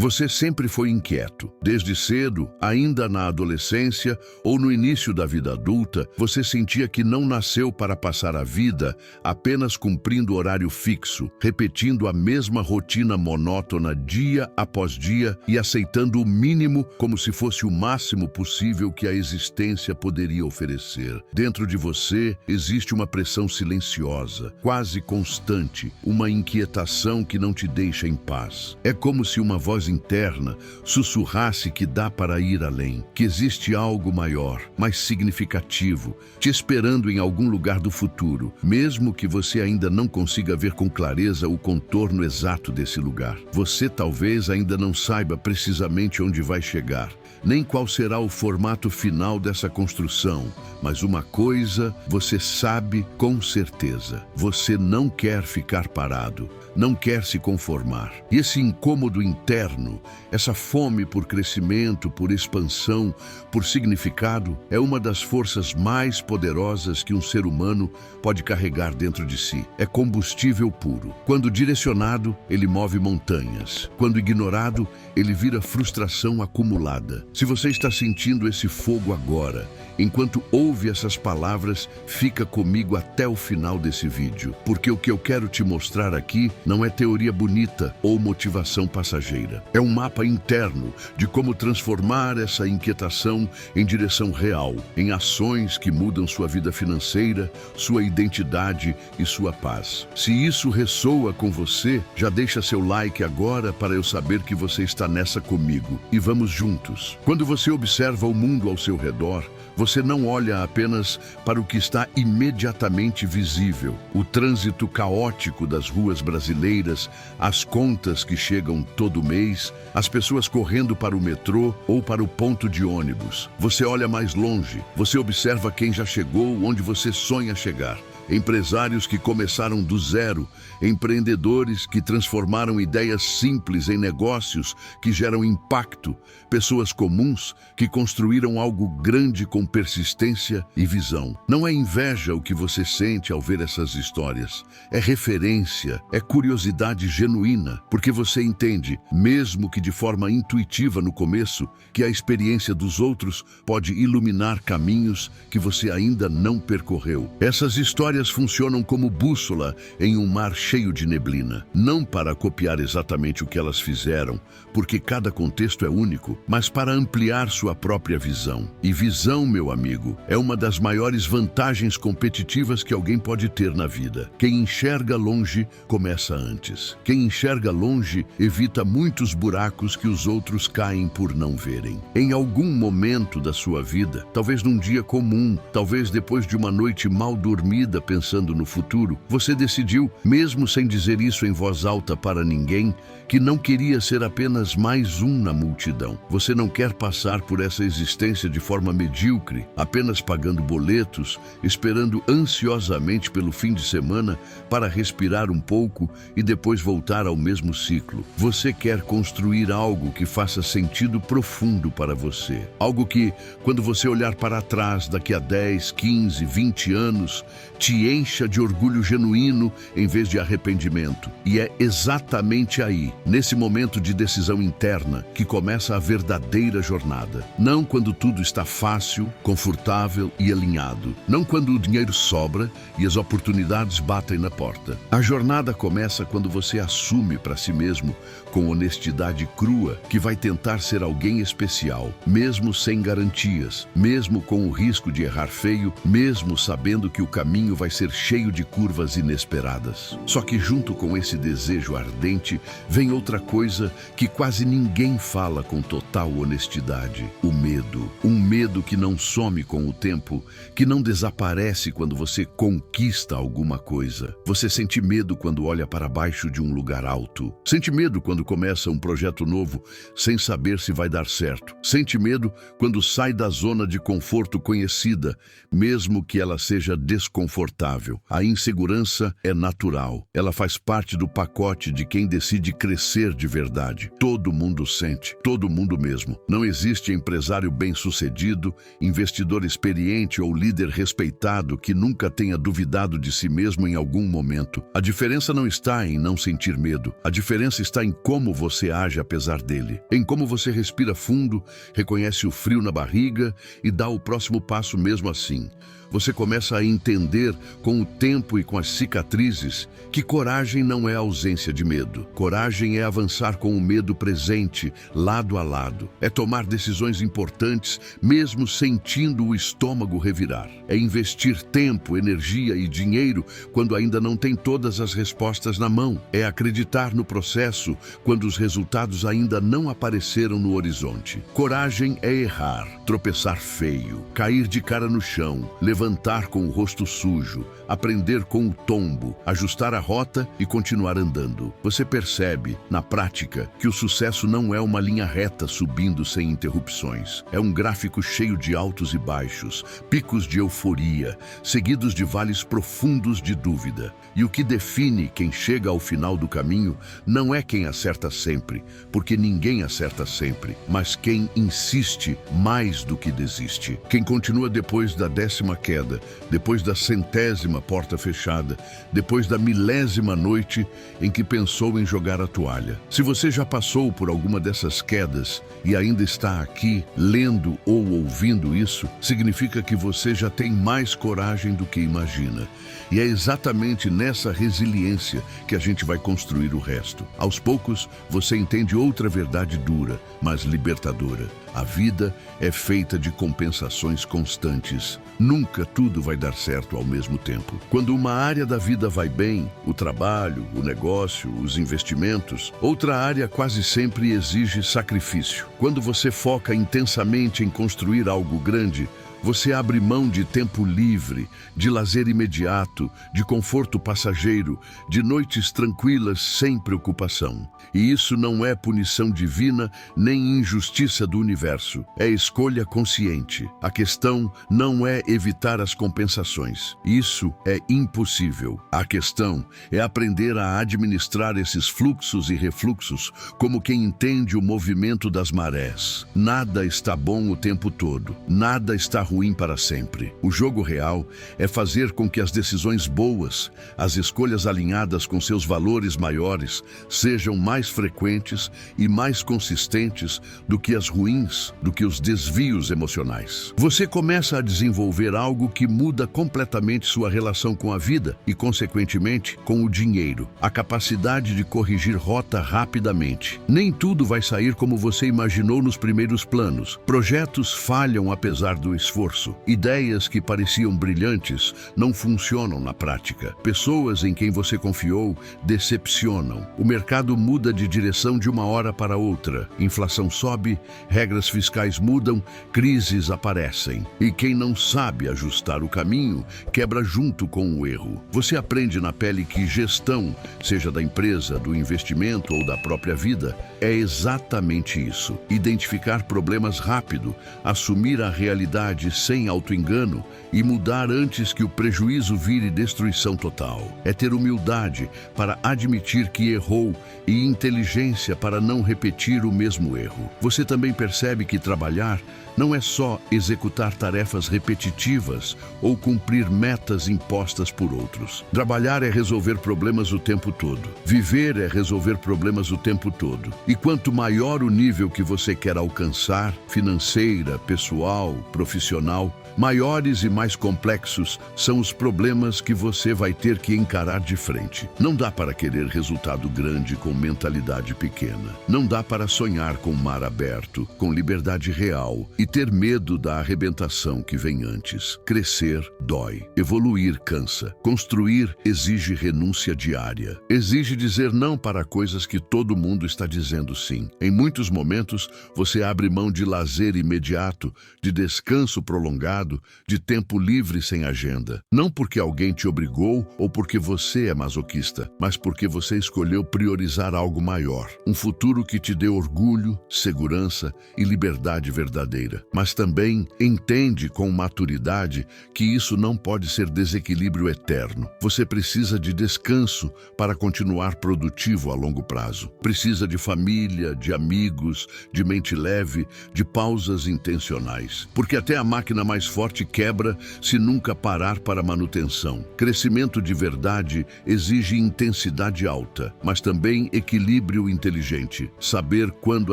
Você sempre foi inquieto. Desde cedo, ainda na adolescência ou no início da vida adulta, você sentia que não nasceu para passar a vida apenas cumprindo horário fixo, repetindo a mesma rotina monótona dia após dia e aceitando o mínimo como se fosse o máximo possível que a existência poderia oferecer. Dentro de você existe uma pressão silenciosa, quase constante, uma inquietação que não te deixa em paz. É como se uma voz interna sussurrasse que dá para ir além, que existe algo maior, mais significativo, te esperando em algum lugar do futuro, mesmo que você ainda não consiga ver com clareza o contorno exato desse lugar. Você talvez ainda não saiba precisamente onde vai chegar, nem qual será o formato final dessa construção, mas uma coisa você sabe com certeza: você não quer ficar parado, não quer se conformar. E esse incômodo interno, essa fome por crescimento, por expansão, por significado, é uma das forças mais poderosas que um ser humano pode carregar dentro de si. É combustível puro. Quando direcionado, ele move montanhas. Quando ignorado, ele vira frustração acumulada. Se você está sentindo esse fogo agora, enquanto ouve essas palavras, fica comigo até o final desse vídeo, porque o que eu quero te mostrar aqui não é teoria bonita ou motivação passageira. É um mapa interno de como transformar essa inquietação em direção real, em ações que mudam sua vida financeira, sua identidade e sua paz. Se isso ressoa com você, já deixa seu like agora para eu saber que você está nessa comigo. E vamos juntos. Quando você observa o mundo ao seu redor, você não olha apenas para o que está imediatamente visível. O trânsito caótico das ruas brasileiras, as contas que chegam todo mês, as pessoas correndo para o metrô ou para o ponto de ônibus. Você olha mais longe, você observa quem já chegou onde você sonha chegar. Empresários que começaram do zero, empreendedores que transformaram ideias simples em negócios que geram impacto, pessoas comuns que construíram algo grande com persistência e visão. Não é inveja o que você sente ao ver essas histórias, é referência, é curiosidade genuína, porque você entende, mesmo que de forma intuitiva no começo, que a experiência dos outros pode iluminar caminhos que você ainda não percorreu. Essas histórias funcionam como bússola em um mar cheio de neblina, não para copiar exatamente o que elas fizeram, porque cada contexto é único, mas para ampliar sua própria visão. E visão, meu amigo, é uma das maiores vantagens competitivas que alguém pode ter na vida. Quem enxerga longe começa antes. Quem enxerga longe evita muitos buracos que os outros caem por não verem. Em algum momento da sua vida, talvez num dia comum, talvez depois de uma noite mal dormida pensando no futuro, você decidiu, mesmo sem dizer isso em voz alta para ninguém, que não queria ser apenas mais um na multidão. Você não quer passar por essa existência de forma medíocre, apenas pagando boletos, esperando ansiosamente pelo fim de semana para respirar um pouco e depois voltar ao mesmo ciclo. Você quer construir algo que faça sentido profundo para você. Algo que, quando você olhar para trás daqui a 10, 15, 20 anos, te encha de orgulho genuíno em vez de arrependimento. E é exatamente aí, nesse momento de decisão interna, que começa a verdadeira jornada. Não quando tudo está fácil, confortável e alinhado. Não quando o dinheiro sobra e as oportunidades batem na porta. A jornada começa quando você assume para si mesmo, com honestidade crua, que vai tentar ser alguém especial, mesmo sem garantias, mesmo com o risco de errar feio, mesmo sabendo que o caminho vai ser cheio de curvas inesperadas. Só que junto com esse desejo ardente, vem outra coisa que quase ninguém fala com total honestidade: o medo. Um medo que não some com o tempo, que não desaparece quando você conquista alguma coisa. Você sente medo quando olha para baixo de um lugar alto. Sente medo quando começa um projeto novo sem saber se vai dar certo. Sente medo quando sai da zona de conforto conhecida, mesmo que ela seja desconfortável. confortável. A insegurança é natural. Ela faz parte do pacote de quem decide crescer de verdade. Todo mundo sente, todo mundo mesmo. Não existe empresário bem-sucedido, investidor experiente ou líder respeitado que nunca tenha duvidado de si mesmo em algum momento. A diferença não está em não sentir medo. A diferença está em como você age apesar dele. Em como você respira fundo, reconhece o frio na barriga e dá o próximo passo mesmo assim. Você começa a entender, com o tempo e com as cicatrizes, que coragem não é ausência de medo. Coragem é avançar com o medo presente, lado a lado. É tomar decisões importantes, mesmo sentindo o estômago revirar. É investir tempo, energia e dinheiro quando ainda não tem todas as respostas na mão. É acreditar no processo quando os resultados ainda não apareceram no horizonte. Coragem é errar, tropeçar feio, cair de cara no chão, levantar com o rosto sujo, aprender com o tombo, ajustar a rota e continuar andando. Você percebe, na prática, que o sucesso não é uma linha reta subindo sem interrupções. É um gráfico cheio de altos e baixos, picos de euforia, seguidos de vales profundos de dúvida. E o que define quem chega ao final do caminho não é quem acerta sempre, porque ninguém acerta sempre, mas quem insiste mais do que desiste. Quem continua depois da 10ª queda, depois da 100ª porta fechada, depois da 1000ª noite em que pensou em jogar a toalha. Se você já passou por alguma dessas quedas e ainda está aqui, lendo ou ouvindo isso, significa que você já tem mais coragem do que imagina. E é exatamente nessa resiliência que a gente vai construir o resto. Aos poucos, você entende outra verdade dura, mas libertadora. A vida é feita de compensações constantes. Nunca tudo vai dar certo ao mesmo tempo. Quando uma área da vida vai bem, o trabalho, o negócio, os investimentos, outra área quase sempre exige sacrifício. Quando você foca intensamente em construir algo grande, você abre mão de tempo livre, de lazer imediato, de conforto passageiro, de noites tranquilas sem preocupação. E isso não é punição divina nem injustiça do universo. É escolha consciente. A questão não é evitar as compensações. Isso é impossível. A questão é aprender a administrar esses fluxos e refluxos como quem entende o movimento das marés. Nada está bom o tempo todo. Nada está ruim para sempre. O jogo real é fazer com que as decisões boas, as escolhas alinhadas com seus valores maiores, sejam mais frequentes e mais consistentes do que as ruins, do que os desvios emocionais. Você começa a desenvolver algo que muda completamente sua relação com a vida e, consequentemente, com o dinheiro. A capacidade de corrigir rota rapidamente. Nem tudo vai sair como você imaginou nos primeiros planos. Projetos falham apesar do esforço. Ideias que pareciam brilhantes não funcionam na prática. Pessoas em quem você confiou decepcionam. O mercado muda de direção de uma hora para outra. Inflação sobe, regras fiscais mudam, crises aparecem. E quem não sabe ajustar o caminho, quebra junto com o erro. Você aprende na pele que gestão, seja da empresa, do investimento ou da própria vida, é exatamente isso. Identificar problemas rápido, assumir a realidade sem auto-engano e mudar antes que o prejuízo vire destruição total. É ter humildade para admitir que errou e inteligência para não repetir o mesmo erro. Você também percebe que trabalhar não é só executar tarefas repetitivas ou cumprir metas impostas por outros. Trabalhar é resolver problemas o tempo todo. Viver é resolver problemas o tempo todo. E quanto maior o nível que você quer alcançar, financeira, pessoal, profissional, maiores e mais complexos são os problemas que você vai ter que encarar de frente. Não dá para querer resultado grande com mentalidade pequena. Não dá para sonhar com mar aberto, com liberdade real e ter medo da arrebentação que vem antes. Crescer dói. Evoluir cansa. Construir exige renúncia diária. Exige dizer não para coisas que todo mundo está dizendo sim. Em muitos momentos, você abre mão de lazer imediato, de descanso prolongado de tempo livre sem agenda. Não porque alguém te obrigou ou porque você é masoquista, mas porque você escolheu priorizar algo maior. Um futuro que te dê orgulho, segurança e liberdade verdadeira. Mas também entende com maturidade que isso não pode ser desequilíbrio eterno. Você precisa de descanso para continuar produtivo a longo prazo. Precisa de família, de amigos, de mente leve, de pausas intencionais. Porque até a máquina mais forte quebra se nunca parar para manutenção. Crescimento de verdade exige intensidade alta, mas também equilíbrio inteligente. Saber quando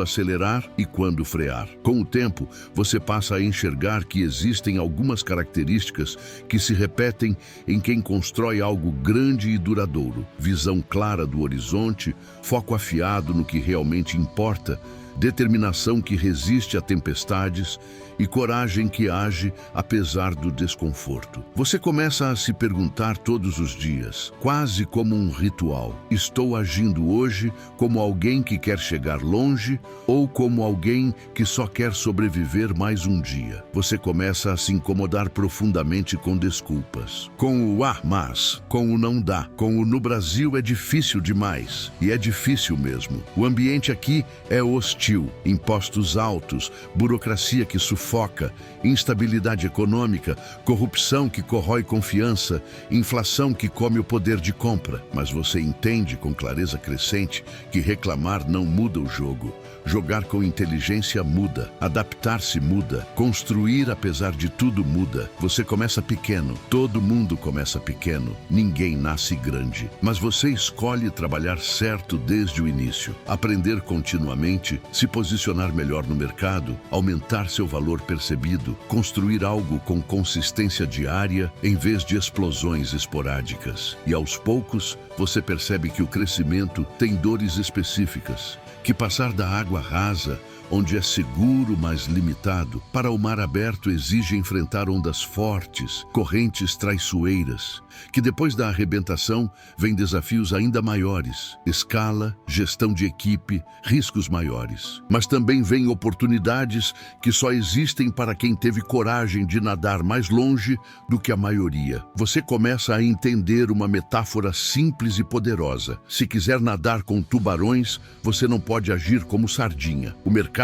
acelerar e quando frear. Com o tempo, você passa a enxergar que existem algumas características que se repetem em quem constrói algo grande e duradouro. Visão clara do horizonte, foco afiado no que realmente importa, determinação que resiste a tempestades e coragem que age apesar do desconforto. Você começa a se perguntar todos os dias, quase como um ritual: estou agindo hoje como alguém que quer chegar longe ou como alguém que só quer sobreviver mais um dia? Você começa a se incomodar profundamente com desculpas, com o mas, com o não dá, com o no Brasil é difícil demais. E é difícil mesmo. O ambiente aqui é hostil, impostos altos, burocracia que sufoca, instabilidade econômica, corrupção que corrói confiança, inflação que come o poder de compra. Mas você entende com clareza crescente que reclamar não muda o jogo. Jogar com inteligência muda, adaptar-se muda, construir apesar de tudo muda. Você começa pequeno, todo mundo começa pequeno, ninguém nasce grande. Mas você escolhe trabalhar certo desde o início, aprender continuamente, se posicionar melhor no mercado, aumentar seu valor percebido, construir algo com consistência diária em vez de explosões esporádicas. E aos poucos, você percebe que o crescimento tem dores específicas, que passar da água rasa, onde é seguro, mas limitado, para o mar aberto exige enfrentar ondas fortes, correntes traiçoeiras, que depois da arrebentação vem desafios ainda maiores, escala, gestão de equipe, riscos maiores. Mas também vêm oportunidades que só existem para quem teve coragem de nadar mais longe do que a maioria. Você começa a entender uma metáfora simples e poderosa. Se quiser nadar com tubarões, você não pode agir como sardinha. O mercado,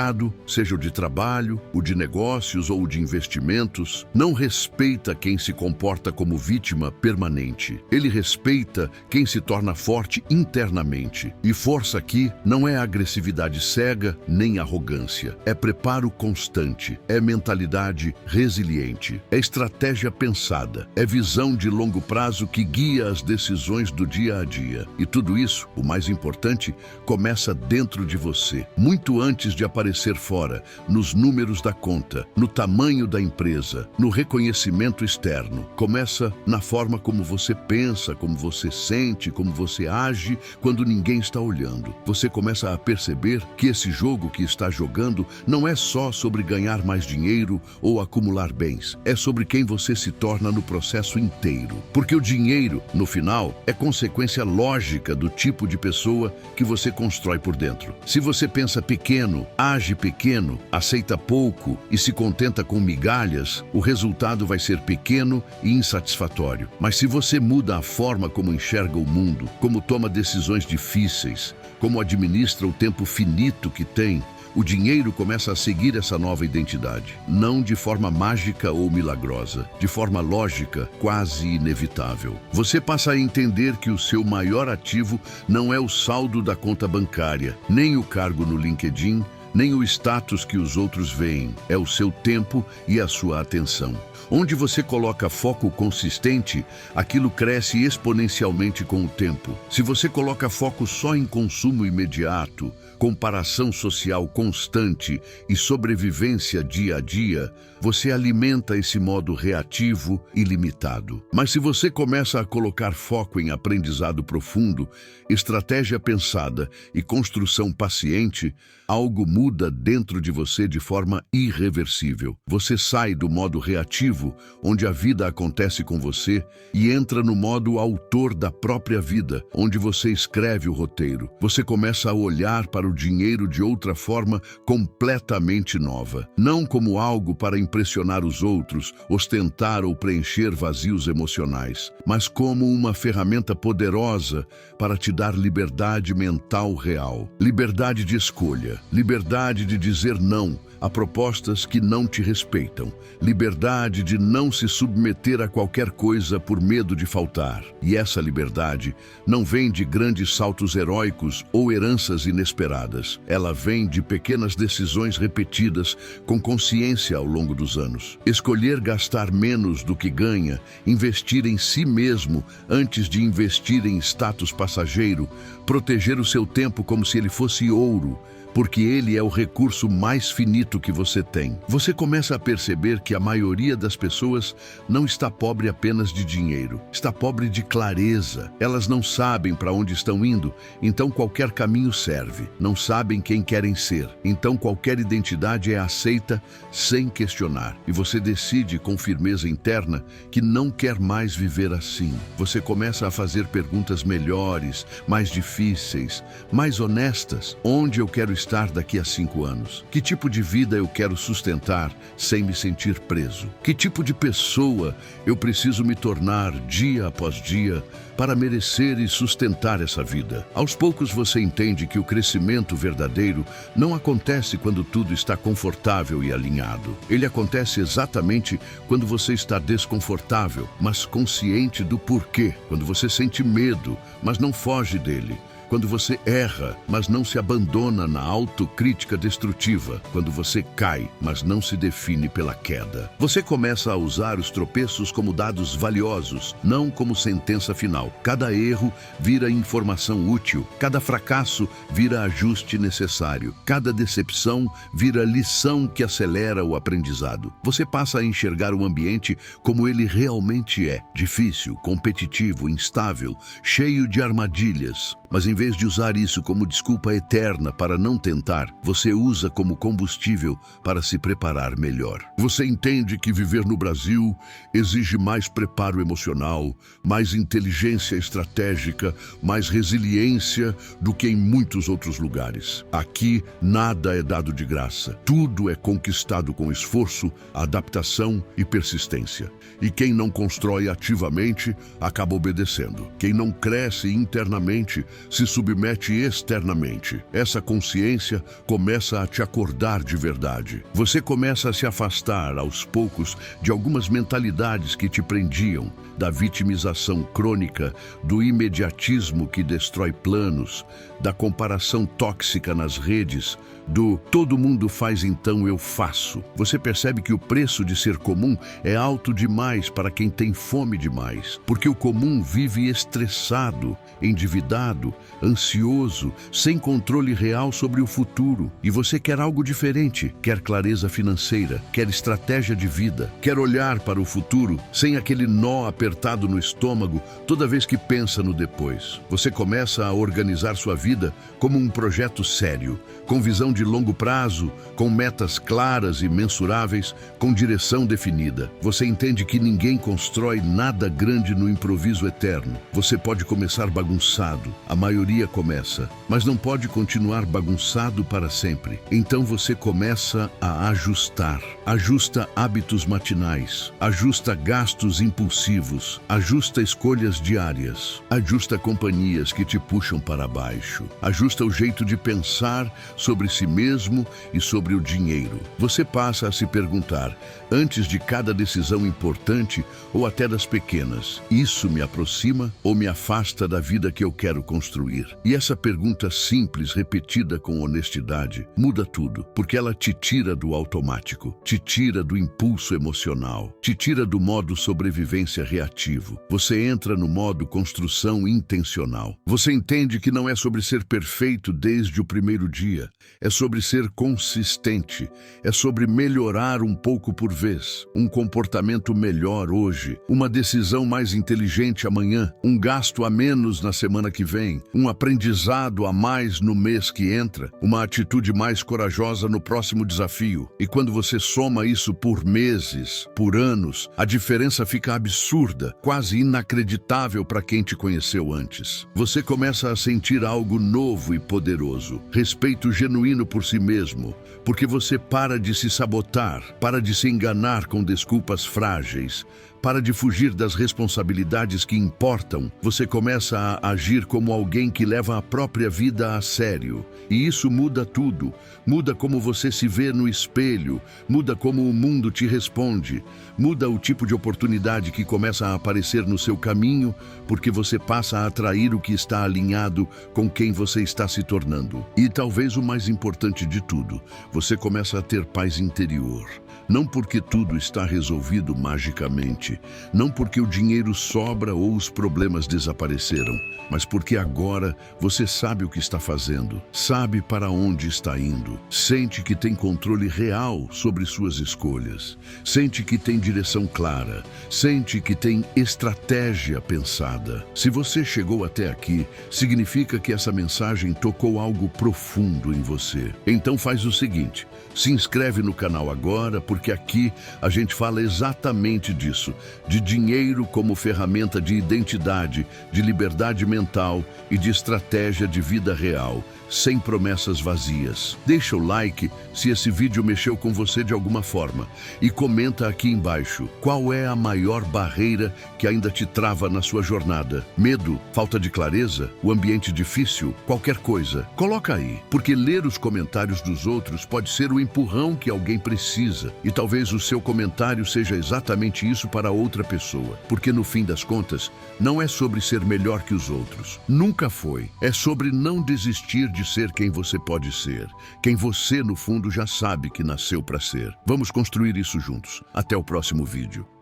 seja o de trabalho, o de negócios ou o de investimentos, não respeita quem se comporta como vítima permanente. Ele respeita quem se torna forte internamente. E força aqui não é agressividade cega nem arrogância. É preparo constante, é mentalidade resiliente, é estratégia pensada, é visão de longo prazo que guia as decisões do dia a dia. E tudo isso, o mais importante, começa dentro de você, muito antes de aparecer fora, nos números da conta, no tamanho da empresa, no reconhecimento externo. Começa na forma como você pensa, como você sente, como você age quando ninguém está olhando. Você começa a perceber que esse jogo que está jogando não é só sobre ganhar mais dinheiro ou acumular bens. É sobre quem você se torna no processo inteiro. Porque o dinheiro, no final, é consequência lógica do tipo de pessoa que você constrói por dentro. Se você pensa pequeno, age pequeno, aceita pouco e se contenta com migalhas, o resultado vai ser pequeno e insatisfatório. Mas se você muda a forma como enxerga o mundo, como toma decisões difíceis, como administra o tempo finito que tem, o dinheiro começa a seguir essa nova identidade. Não de forma mágica ou milagrosa, de forma lógica, quase inevitável. Você passa a entender que o seu maior ativo não é o saldo da conta bancária, nem o cargo no LinkedIn, nem o status que os outros veem. É o seu tempo e a sua atenção. Onde você coloca foco consistente, aquilo cresce exponencialmente com o tempo. Se você coloca foco só em consumo imediato, comparação social constante e sobrevivência dia a dia, você alimenta esse modo reativo e limitado. Mas se você começa a colocar foco em aprendizado profundo, estratégia pensada e construção paciente, algo muda dentro de você de forma irreversível. Você sai do modo reativo, onde a vida acontece com você, e entra no modo autor da própria vida, onde você escreve o roteiro. Você começa a olhar para para o dinheiro de outra forma completamente nova. Não como algo para impressionar os outros, ostentar ou preencher vazios emocionais, mas como uma ferramenta poderosa para te dar liberdade mental real. Liberdade de escolha, liberdade de dizer não a propostas que não te respeitam, liberdade de não se submeter a qualquer coisa por medo de faltar. E essa liberdade não vem de grandes saltos heróicos ou heranças inesperadas. Ela vem de pequenas decisões repetidas com consciência ao longo dos anos. Escolher gastar menos do que ganha, investir em si mesmo antes de investir em status passageiro, proteger o seu tempo como se ele fosse ouro, porque ele é o recurso mais finito que você tem. Você começa a perceber que a maioria das pessoas não está pobre apenas de dinheiro, está pobre de clareza. Elas não sabem para onde estão indo, então qualquer caminho serve. Não sabem quem querem ser, então qualquer identidade é aceita sem questionar. E você decide com firmeza interna que não quer mais viver assim. Você começa a fazer perguntas melhores, mais difíceis, mais honestas. Onde eu quero estar daqui a 5 anos? Que tipo de vida eu quero sustentar sem me sentir preso? Que tipo de pessoa eu preciso me tornar dia após dia para merecer e sustentar essa vida? Aos poucos você entende que o crescimento verdadeiro não acontece quando tudo está confortável e alinhado. Ele acontece exatamente quando você está desconfortável, mas consciente do porquê. Quando você sente medo, mas não foge dele. Quando você erra, mas não se abandona na autocrítica destrutiva. Quando você cai, mas não se define pela queda. Você começa a usar os tropeços como dados valiosos, não como sentença final. Cada erro vira informação útil. Cada fracasso vira ajuste necessário. Cada decepção vira lição que acelera o aprendizado. Você passa a enxergar o ambiente como ele realmente é. Difícil, competitivo, instável, cheio de armadilhas. Mas em vez de usar isso como desculpa eterna para não tentar, você usa como combustível para se preparar melhor. Você entende que viver no Brasil exige mais preparo emocional, mais inteligência estratégica, mais resiliência do que em muitos outros lugares. Aqui, nada é dado de graça. Tudo é conquistado com esforço, adaptação e persistência. E quem não constrói ativamente, acaba obedecendo. Quem não cresce internamente, se submete externamente. Essa consciência começa a te acordar de verdade. Você começa a se afastar, aos poucos, de algumas mentalidades que te prendiam, da vitimização crônica, do imediatismo que destrói planos, da comparação tóxica nas redes, do todo mundo faz então eu faço. Você percebe que o preço de ser comum é alto demais para quem tem fome demais, porque o comum vive estressado, endividado, ansioso, sem controle real sobre o futuro. E você quer algo diferente, quer clareza financeira, quer estratégia de vida, quer olhar para o futuro sem aquele nó apertado no estômago toda vez que pensa no depois. Você começa a organizar sua vida como um projeto sério, com visão de longo prazo, com metas claras e mensuráveis, com direção definida. Você entende que ninguém constrói nada grande no improviso eterno. Você pode começar bagunçado, a maioria começa, mas não pode continuar bagunçado para sempre. Então você começa a ajustar. Ajusta hábitos matinais, ajusta gastos impulsivos, ajusta escolhas diárias, ajusta companhias que te puxam para baixo, ajusta o jeito de pensar sobre si mesmo e sobre o dinheiro. Você passa a se perguntar, antes de cada decisão importante ou até das pequenas, isso me aproxima ou me afasta da vida que eu quero construir? E essa pergunta simples, repetida com honestidade, muda tudo, porque ela te tira do automático, te tira do impulso emocional, te tira do modo sobrevivência reativo. Você entra no modo construção intencional. Você entende que não é sobre ser perfeito desde o primeiro dia, é sobre ser consistente, é sobre melhorar um pouco por vez, um comportamento melhor hoje, uma decisão mais inteligente amanhã, um gasto a menos na semana que vem, um um aprendizado a mais no mês que entra, uma atitude mais corajosa no próximo desafio. E quando você soma isso por meses, por anos, a diferença fica absurda, quase inacreditável para quem te conheceu antes. Você começa a sentir algo novo e poderoso, respeito genuíno por si mesmo, porque você para de se sabotar, para de se enganar com desculpas frágeis, para de fugir das responsabilidades que importam. Você começa a agir como alguém que leva a própria vida a sério. E isso muda tudo. Muda como você se vê no espelho, muda como o mundo te responde, muda o tipo de oportunidade que começa a aparecer no seu caminho, porque você passa a atrair o que está alinhado com quem você está se tornando. E talvez o mais importante de tudo, você começa a ter paz interior. Não porque tudo está resolvido magicamente, não porque o dinheiro sobra ou os problemas desapareceram, mas porque agora você sabe o que está fazendo, sabe para onde está indo, sente que tem controle real sobre suas escolhas, sente que tem direção clara, sente que tem estratégia pensada. Se você chegou até aqui, significa que essa mensagem tocou algo profundo em você. Então faz o seguinte, se inscreve no canal agora, porque aqui a gente fala exatamente disso, de dinheiro como ferramenta de identidade, de liberdade mental e de estratégia de vida real, sem promessas vazias. Deixa o like se esse vídeo mexeu com você de alguma forma e comenta aqui embaixo qual é a maior barreira que ainda te trava na sua jornada. Medo, falta de clareza, o ambiente difícil, qualquer coisa. Coloca aí, porque ler os comentários dos outros pode ser o empurrão que alguém precisa e talvez o seu comentário seja exatamente isso para outra pessoa, porque no fim das contas não é sobre ser melhor que os outros. Nunca foi. É sobre não desistir de ser quem você pode ser, quem você no fundo já sabe que nasceu para ser. Vamos construir isso juntos. Até o próximo vídeo.